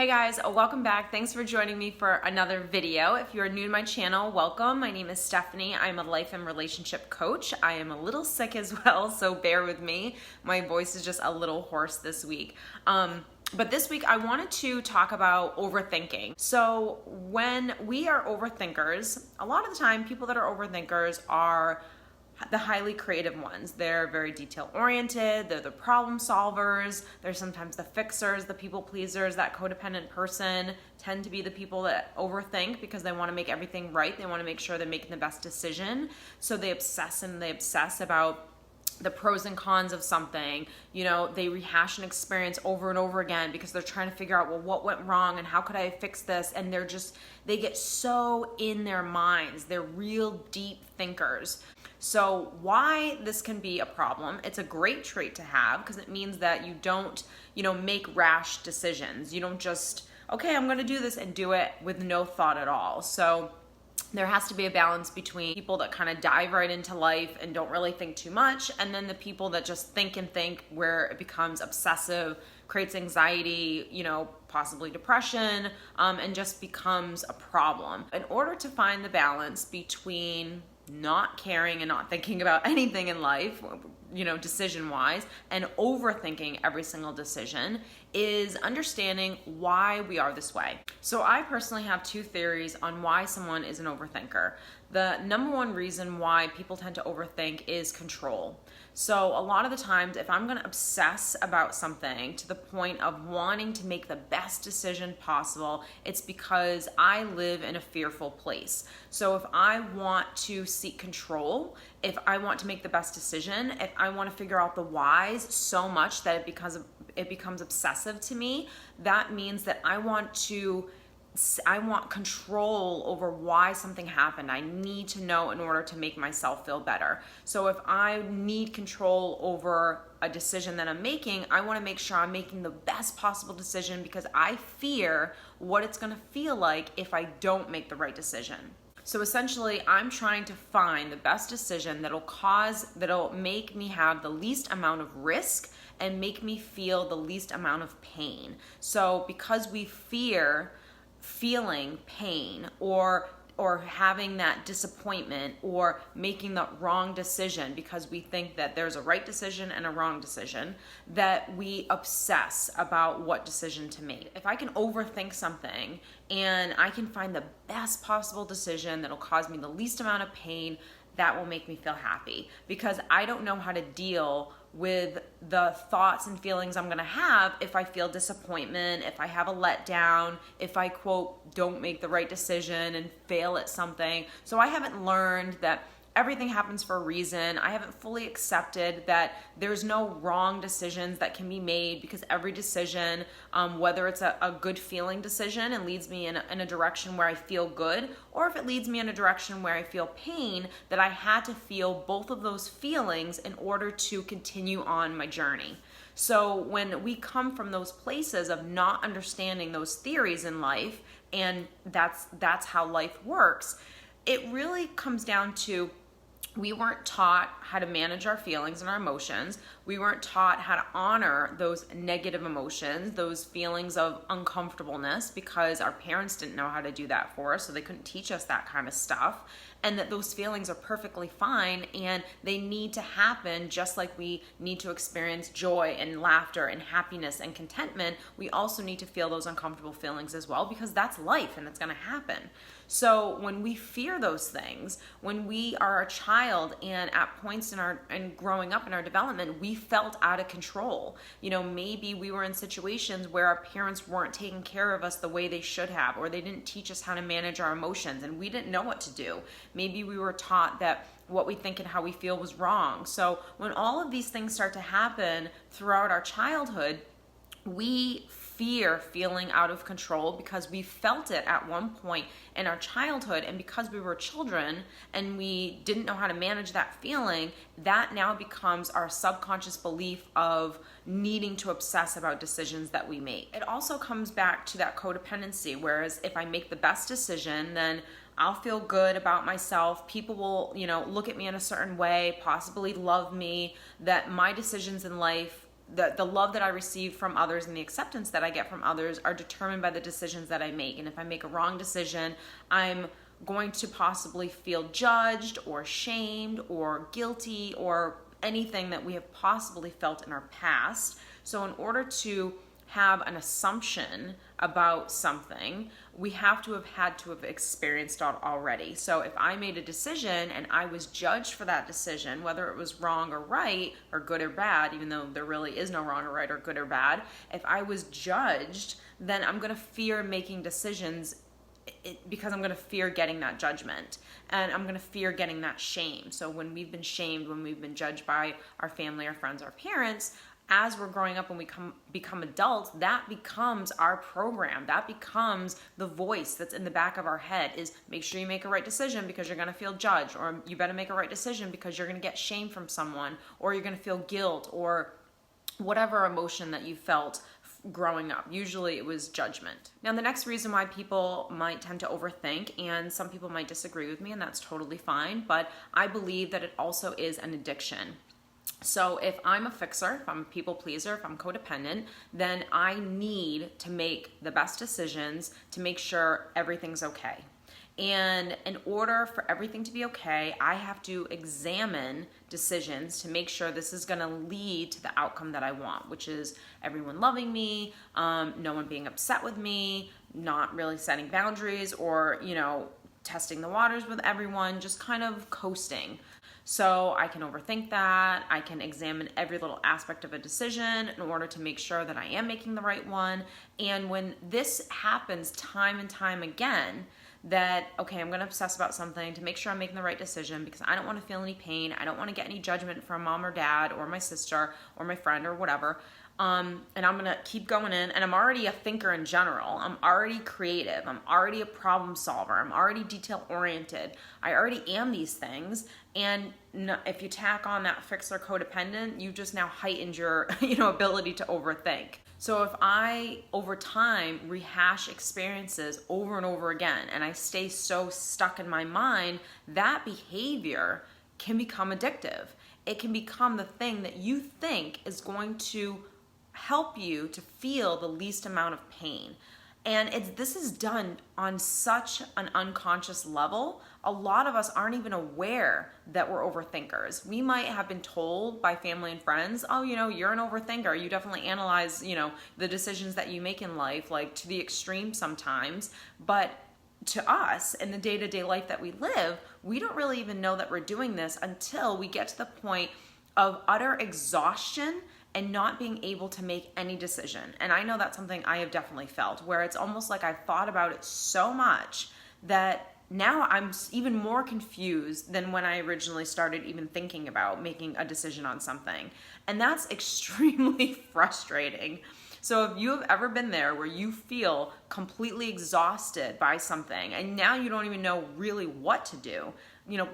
Hey guys, welcome back. Thanks for joining me for another video. If you are new to my channel, welcome. My name is Stephanie. I'm a life and relationship coach. I am a little sick as well, so bear with me. My voice is just a little hoarse this week. But this week I wanted to talk about overthinking. So when we are overthinkers, a lot of the time people that are overthinkers are the highly creative ones. They're very detail oriented, they're the problem solvers, they're sometimes the fixers, the people pleasers. That codependent person tend to be the people that overthink because they want to make everything right. They want to make sure they're making the best decision. So they obsess about the pros and cons of something. You know, they rehash an experience over and over again because they're trying to figure out, well, what went wrong and how could I fix this? And they get so in their minds. They're real deep thinkers. So why this can be a problem, it's a great trait to have because it means that you don't, make rash decisions. You don't just, okay, I'm going to do this and do it with no thought at all. So there has to be a balance between people that kind of dive right into life and don't really think too much, and then the people that just think and think where it becomes obsessive, creates anxiety, possibly depression, and just becomes a problem. In order to find the balance between not caring and not thinking about anything in life, decision-wise, and overthinking every single decision, is understanding why we are this way. So I personally have two theories on why someone is an overthinker. The number one reason why people tend to overthink is control. So a lot of the times, if I'm going to obsess about something to the point of wanting to make the best decision possible, it's because I live in a fearful place. So if I want to seek control, if I want to make the best decision, if I want to figure out the whys so much that it becomes obsessive to me, that means that I want control over why something happened. I need to know in order to make myself feel better. So if I need control over a decision that I'm making, I want to make sure I'm making the best possible decision because I fear what it's going to feel like if I don't make the right decision. So essentially, I'm trying to find the best decision that'll make me have the least amount of risk and make me feel the least amount of pain. So because we fear feeling pain or having that disappointment or making the wrong decision because we think that there's a right decision and a wrong decision, that we obsess about what decision to make. If I can overthink something and I can find the best possible decision that'll cause me the least amount of pain, that will make me feel happy because I don't know how to deal with the thoughts and feelings I'm gonna have if I feel disappointment, if I have a letdown, if I, quote, don't make the right decision and fail at something. So I haven't learned that everything happens for a reason. I haven't fully accepted that there's no wrong decisions that can be made because every decision, whether it's a good feeling decision and leads me in a direction where I feel good, or if it leads me in a direction where I feel pain, that I had to feel both of those feelings in order to continue on my journey. So when we come from those places of not understanding those theories in life, and that's how life works, it really comes down to we weren't taught how to manage our feelings and our emotions. We weren't taught how to honor those negative emotions, those feelings of uncomfortableness, because our parents didn't know how to do that for us, so they couldn't teach us that kind of stuff. And that those feelings are perfectly fine and they need to happen just like we need to experience joy and laughter and happiness and contentment. We also need to feel those uncomfortable feelings as well because that's life and it's going to happen. So when we fear those things, when we are a child and at points in growing up in our development, we felt out of control. Maybe we were in situations where our parents weren't taking care of us the way they should have, or they didn't teach us how to manage our emotions and we didn't know what to do. Maybe we were taught that what we think and how we feel was wrong. So when all of these things start to happen throughout our childhood, we fear feeling out of control because we felt it at one point in our childhood, and because we were children and we didn't know how to manage that feeling, that now becomes our subconscious belief of needing to obsess about decisions that we make. It also comes back to that codependency, whereas if I make the best decision, then I'll feel good about myself. People will, look at me in a certain way, possibly love me, that my decisions in life the love that I receive from others and the acceptance that I get from others are determined by the decisions that I make. And if I make a wrong decision, I'm going to possibly feel judged or shamed or guilty or anything that we have possibly felt in our past. So in order to have an assumption about something, we have to have experienced it already. So if I made a decision and I was judged for that decision, whether it was wrong or right or good or bad, even though there really is no wrong or right or good or bad, if I was judged, then I'm going to fear making decisions because I'm going to fear getting that judgment, and I'm going to fear getting that shame. So when we've been shamed, when we've been judged by our family, our friends, our parents, as we're growing up and we become adults, that becomes our program. That becomes the voice that's in the back of our head, is make sure you make a right decision because you're going to feel judged, or you better make a right decision because you're going to get shame from someone, or you're going to feel guilt, or whatever emotion that you felt growing up. Usually it was judgment. Now, the next reason why people might tend to overthink, and some people might disagree with me, and that's totally fine, but I believe that it also is an addiction. So if I'm a fixer, if I'm a people pleaser, if I'm codependent, then I need to make the best decisions to make sure everything's okay. And in order for everything to be okay, I have to examine decisions to make sure this is going to lead to the outcome that I want, which is everyone loving me, no one being upset with me, not really setting boundaries, or, testing the waters with everyone, just kind of coasting. So I can overthink that. I can examine every little aspect of a decision in order to make sure that I am making the right one. And when this happens time and time again, that, okay, I'm going to obsess about something to make sure I'm making the right decision because I don't want to feel any pain. I don't want to get any judgment from mom or dad or my sister or my friend or whatever. And I'm going to keep going in, and I'm already a thinker in general. I'm already creative. I'm already a problem solver. I'm already detail oriented. I already am these things. And if you tack on that fixer codependent, you just now heightened your, ability to overthink. So if I, over time, rehash experiences over and over again, and I stay so stuck in my mind, that behavior can become addictive. It can become the thing that you think is going to help you to feel the least amount of pain. And this is done on such an unconscious level. A lot of us aren't even aware that we're overthinkers. We might have been told by family and friends, oh, you're an overthinker. You definitely analyze, the decisions that you make in life, like to the extreme sometimes. But to us, in the day-to-day life that we live, we don't really even know that we're doing this until we get to the point of utter exhaustion and not being able to make any decision. And I know that's something I have definitely felt, where it's almost like I've thought about it so much that now I'm even more confused than when I originally started even thinking about making a decision on something. And that's extremely frustrating. So if you have ever been there where you feel completely exhausted by something and now you don't even know really what to do,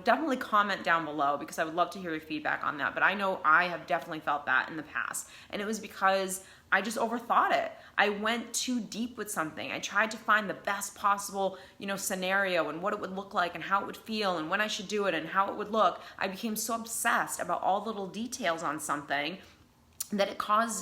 definitely comment down below because I would love to hear your feedback on that. But I know I have definitely felt that in the past. And it was because I just overthought it. I went too deep with something. I tried to find the best possible, scenario and what it would look like and how it would feel and when I should do it and how it would look. I became so obsessed about all the little details on something that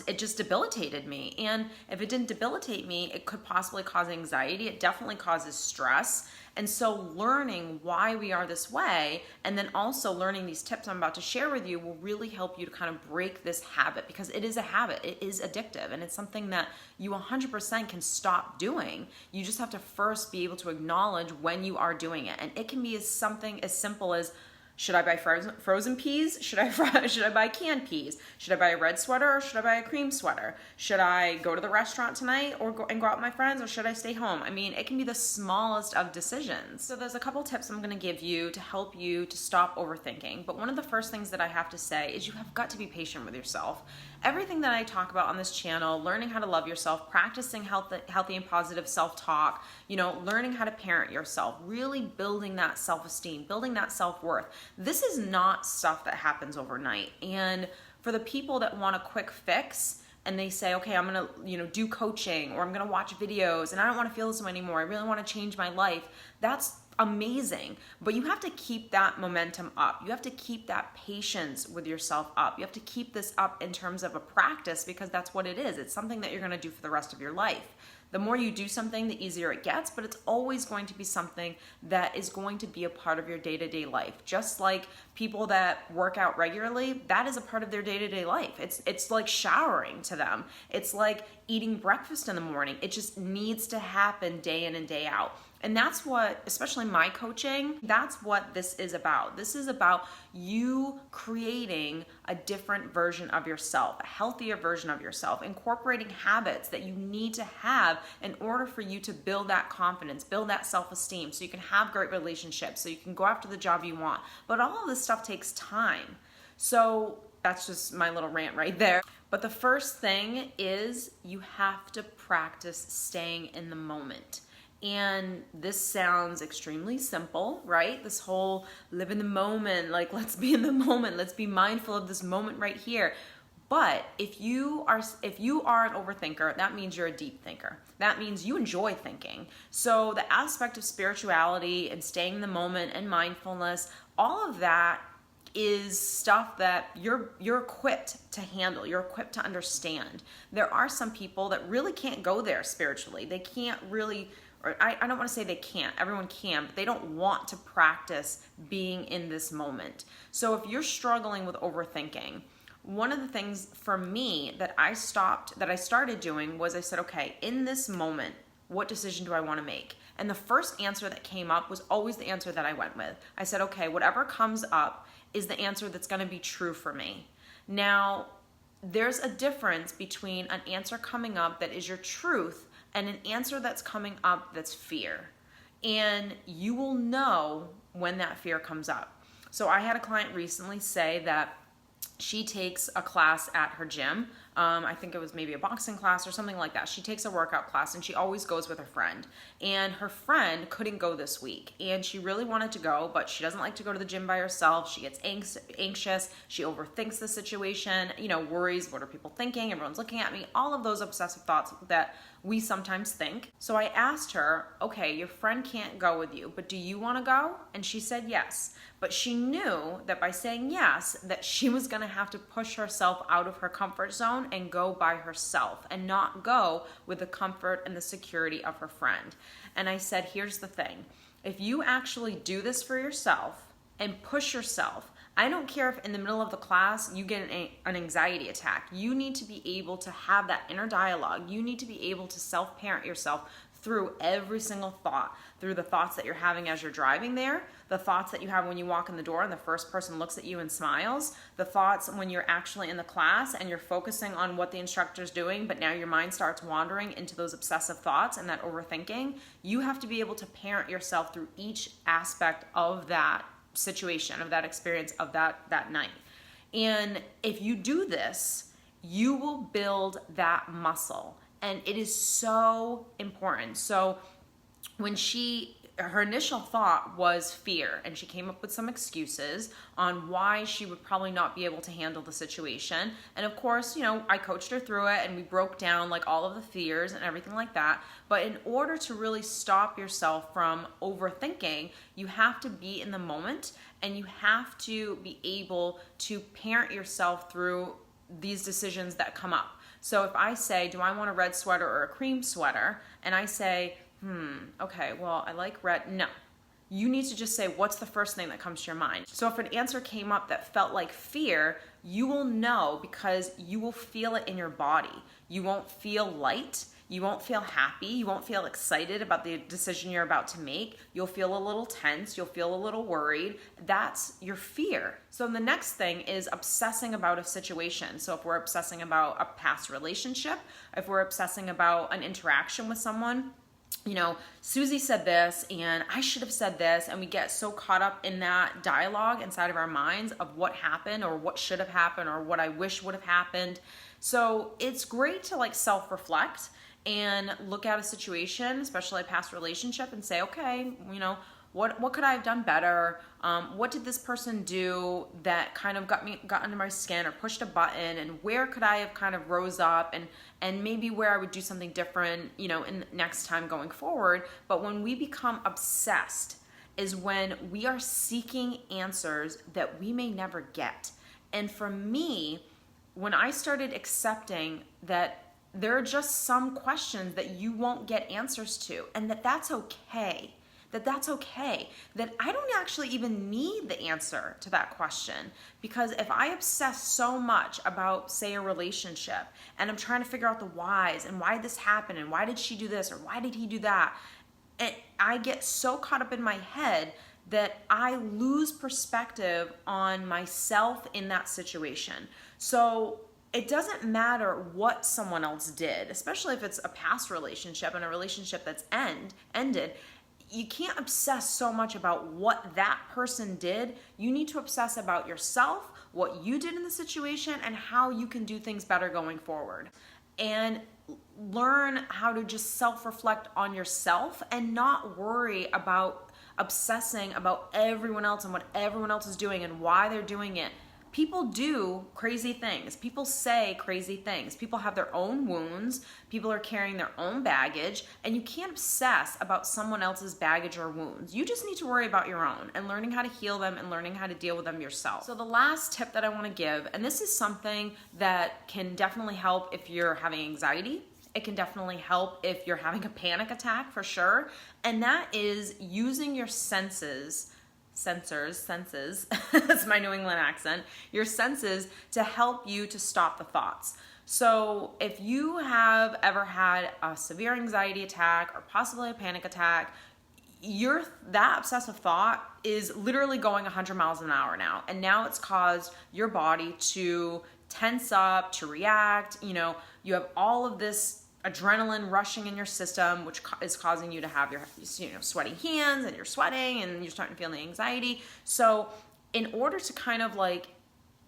it just debilitated me. And if it didn't debilitate me, it could possibly cause anxiety. It definitely causes stress. And so learning why we are this way, and then also learning these tips I'm about to share with you, will really help you to kind of break this habit, because it is a habit. It is addictive, and it's something that you 100% can stop doing. You just have to first be able to acknowledge when you are doing it. And it can be something as simple as, should I buy frozen peas? Should I buy canned peas? Should I buy a red sweater or should I buy a cream sweater? Should I go to the restaurant tonight or go out with my friends, or should I stay home? I mean, it can be the smallest of decisions. So there's a couple tips I'm going to give you to help you to stop overthinking. But one of the first things that I have to say is you have got to be patient with yourself. Everything that I talk about on this channel, learning how to love yourself, practicing healthy and positive self-talk, learning how to parent yourself, really building that self-esteem, building that self-worth. This is not stuff that happens overnight. And for the people that want a quick fix, and they say, okay, I'm gonna, do coaching, or I'm gonna watch videos, and I don't want to feel this way anymore. I really want to change my life. That's amazing. But you have to keep that momentum up. You have to keep that patience with yourself up. You have to keep this up in terms of a practice, because that's what it is. It's something that you're going to do for the rest of your life. The more you do something, the easier it gets, but it's always going to be something that is going to be a part of your day-to-day life. Just like people that work out regularly, that is a part of their day-to-day life. It's like showering to them. It's like eating breakfast in the morning. It just needs to happen day in and day out. And that's what, especially my coaching, that's what this is about. This is about you creating a different version of yourself, a healthier version of yourself, incorporating habits that you need to have in order for you to build that confidence, build that self-esteem, so you can have great relationships, so you can go after the job you want. But all of this stuff takes time. So that's just my little rant right there. But the first thing is you have to practice staying in the moment. And this sounds extremely simple, right? This whole live in the moment, like let's be in the moment, let's be mindful of this moment right here. But if you are an overthinker, that means you're a deep thinker. That means you enjoy thinking. So the aspect of spirituality and staying in the moment and mindfulness, all of that is stuff that you're equipped to handle, you're equipped to understand. There are some people that really can't go there spiritually. They can't really, or I don't want to say they can't, everyone can, but they don't want to practice being in this moment. So if you're struggling with overthinking, one of the things for me that I started doing was I said, okay, in this moment, what decision do I want to make? And the first answer that came up was always the answer that I went with. I said, okay, whatever comes up is the answer that's going to be true for me. Now, there's a difference between an answer coming up that is your truth and an answer that's coming up that's fear. And you will know when that fear comes up. So I had a client recently say that she takes a class at her gym. I think it was maybe a boxing class or something like that. She takes a workout class and she always goes with her friend. And her friend couldn't go this week. And she really wanted to go, but she doesn't like to go to the gym by herself. She gets anxious. She overthinks the situation, worries, what are people thinking? Everyone's looking at me. All of those obsessive thoughts that we sometimes think. So I asked her, okay, your friend can't go with you, but do you want to go? And she said yes. But she knew that by saying yes, that she was going to have to push herself out of her comfort zone and go by herself and not go with the comfort and the security of her friend. And I said, here's the thing. If you actually do this for yourself and push yourself, I don't care if in the middle of the class you get an anxiety attack. You need to be able to have that inner dialogue. You need to be able to self-parent yourself through every single thought, through the thoughts that you're having as you're driving there, the thoughts that you have when you walk in the door and the first person looks at you and smiles, the thoughts when you're actually in the class and you're focusing on what the instructor's doing, but now your mind starts wandering into those obsessive thoughts and that overthinking. You have to be able to parent yourself through each aspect of that situation, of that experience, of that night. And if you do this, you will build that muscle. And it is so important. So when her initial thought was fear, and she came up with some excuses on why she would probably not be able to handle the situation. And of course, I coached her through it and we broke down like all of the fears and everything like that. But in order to really stop yourself from overthinking, you have to be in the moment and you have to be able to parent yourself through these decisions that come up. So if I say, do I want a red sweater or a cream sweater? And I say, okay, well, I like red. No. You need to just say, what's the first thing that comes to your mind? So if an answer came up that felt like fear, you will know because you will feel it in your body. You won't feel light. You won't feel happy. You won't feel excited about the decision you're about to make. You'll feel a little tense. You'll feel a little worried. That's your fear. So the next thing is obsessing about a situation. So if we're obsessing about a past relationship, if we're obsessing about an interaction with someone, Susie said this and I should have said this, and we get so caught up in that dialogue inside of our minds of what happened or what should have happened or what I wish would have happened. So it's great to self-reflect and look at a situation, especially a past relationship, and say, okay, what could I have done better? What did this person do that kind of got under my skin or pushed a button, and where could I have kind of rose up, and maybe where I would do something different, in next time going forward. But when we become obsessed is when we are seeking answers that we may never get. And for me, when I started accepting that there are just some questions that you won't get answers to, and that's okay, that I don't actually even need the answer to that question. Because if I obsess so much about, say, a relationship, and I'm trying to figure out the whys, and why this happened, and why did she do this, or why did he do that, and I get so caught up in my head that I lose perspective on myself in that situation. So it doesn't matter what someone else did, especially if it's a past relationship and a relationship that's ended. You can't obsess so much about what that person did. You need to obsess about yourself, what you did in the situation, and how you can do things better going forward. And learn how to just self-reflect on yourself and not worry about obsessing about everyone else and what everyone else is doing and why they're doing it. People do crazy things. People say crazy things. People have their own wounds. People are carrying their own baggage, and you can't obsess about someone else's baggage or wounds. You just need to worry about your own and learning how to heal them and learning how to deal with them yourself. So the last tip that I want to give, and this is something that can definitely help if you're having anxiety. It can definitely help if you're having a panic attack, for sure. And that is using your senses, that's my New England accent, your senses to help you to stop the thoughts. So if you have ever had a severe anxiety attack or possibly a panic attack, that obsessive thought is literally going 100 miles an hour now. And now it's caused your body to tense up, to react. You have all of this adrenaline rushing in your system, which is causing you to have your sweaty hands, and you're sweating and you're starting to feel the anxiety. So in order to kind of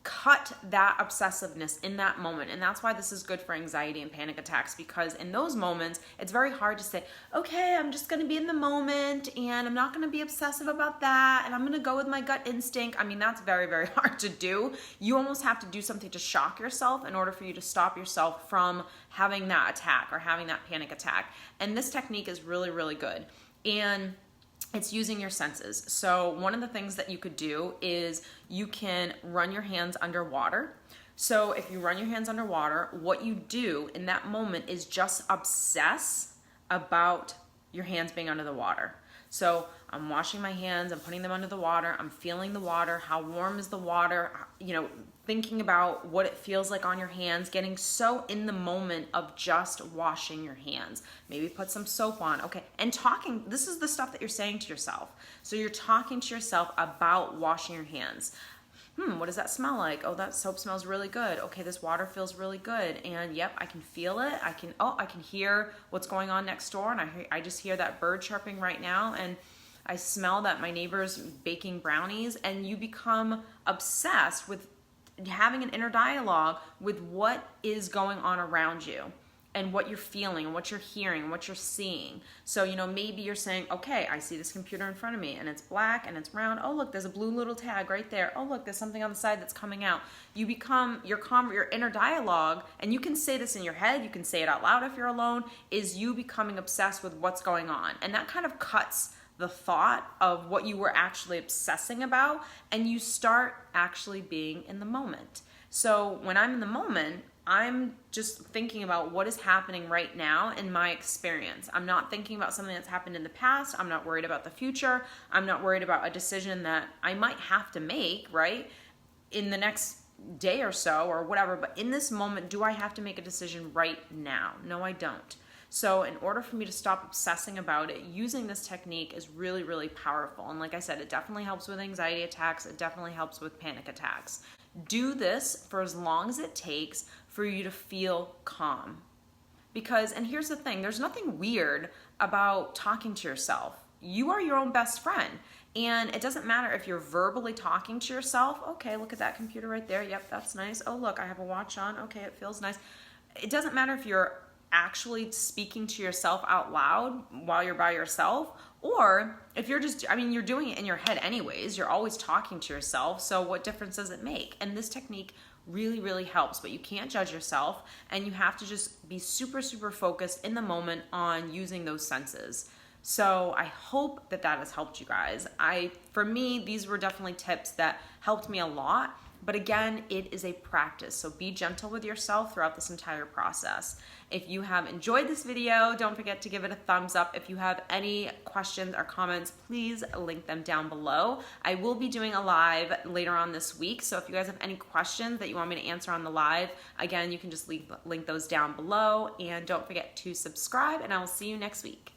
cut that obsessiveness in that moment, and that's why this is good for anxiety and panic attacks, because in those moments it's very hard to say, okay, I'm just going to be in the moment and I'm not going to be obsessive about that, and I'm going to go with my gut instinct. I mean, that's very, very hard to do. You almost have to do something to shock yourself in order for you to stop yourself from having that attack or having that panic attack. And this technique is really, really good. And it's using your senses. So one of the things that you could do is you can run your hands underwater. So if you run your hands underwater, what you do in that moment is just obsess about your hands being under the water. So I'm washing my hands, I'm putting them under the water, I'm feeling the water, how warm is the water, thinking about what it feels like on your hands, getting so in the moment of just washing your hands. Maybe put some soap on, okay, and talking. This is the stuff that you're saying to yourself. So you're talking to yourself about washing your hands. What does that smell like? Oh, that soap smells really good. Okay, this water feels really good. And yep, I can feel it. I can hear what's going on next door, and I just hear that bird chirping right now, and I smell that my neighbor's baking brownies. And you become obsessed with having an inner dialogue with what is going on around you and what you're feeling and what you're hearing and what you're seeing. So, maybe you're saying, okay, I see this computer in front of me and it's black and it's round. Oh, look, there's a blue little tag right there. Oh, look, there's something on the side that's coming out. You become your inner dialogue, and you can say this in your head, you can say it out loud if you're alone, is you becoming obsessed with what's going on. And that kind of cuts the thought of what you were actually obsessing about, and you start actually being in the moment. So when I'm in the moment, I'm just thinking about what is happening right now in my experience. I'm not thinking about something that's happened in the past. I'm not worried about the future. I'm not worried about a decision that I might have to make, right, in the next day or so or whatever. But in this moment, do I have to make a decision right now? No, I don't. So in order for me to stop obsessing about it, using this technique is really, really powerful. And like I said, it definitely helps with anxiety attacks. It definitely helps with panic attacks. Do this for as long as it takes for you to feel calm. And here's the thing, there's nothing weird about talking to yourself. You are your own best friend. And it doesn't matter if you're verbally talking to yourself. Okay, look at that computer right there. Yep, that's nice. Oh, look, I have a watch on. Okay, it feels nice. It doesn't matter if you're actually speaking to yourself out loud while you're by yourself, or if you're just, you're doing it in your head anyways, you're always talking to yourself, so what difference does it make? And this technique really, really helps, but you can't judge yourself, and you have to just be super, super focused in the moment on using those senses. So I hope that has helped you guys. For me, these were definitely tips that helped me a lot. But again, it is a practice. So be gentle with yourself throughout this entire process. If you have enjoyed this video, don't forget to give it a thumbs up. If you have any questions or comments, please link them down below. I will be doing a live later on this week. So if you guys have any questions that you want me to answer on the live, again, you can just link those down below. And don't forget to subscribe, and I will see you next week.